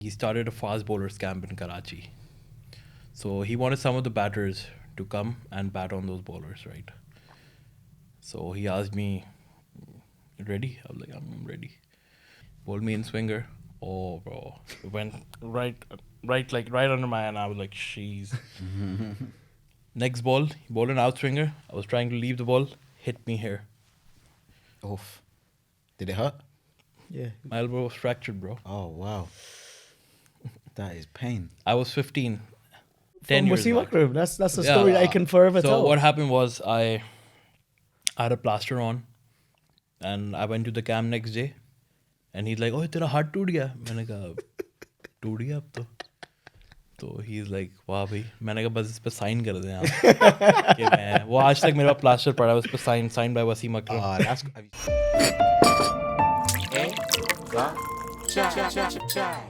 He started a fast bowlers camp in Karachi. So he wanted some of the batters to come and bat on those bowlers, right? So he asked me, ready? I was like, I'm ready. Bowled me in swinger. Oh, bro. It went right under my hand. I was like, sheesh. Next ball, he bowled an out swinger. I was trying to leave the ball, hit me here. Oof. Did it hurt? Yeah. My elbow was fractured, bro. Oh, wow. That is pain. I was 15. 10 From years Wasim back. Akram. That's a story I can forever tell. So what happened was I had a plaster on and I went to the camp next day and he's like, oh, tera heart toot gaya. मैंने कहा टूट गया अब तो he's like, वाह भाई. मैंने कहा बस इस पे साइन कर दें आप कि मैं वो आज तक मेरे पास प्लास्टर पड़ा है उस पे sign by Wasim Akram. That's... Aik Cup Chai.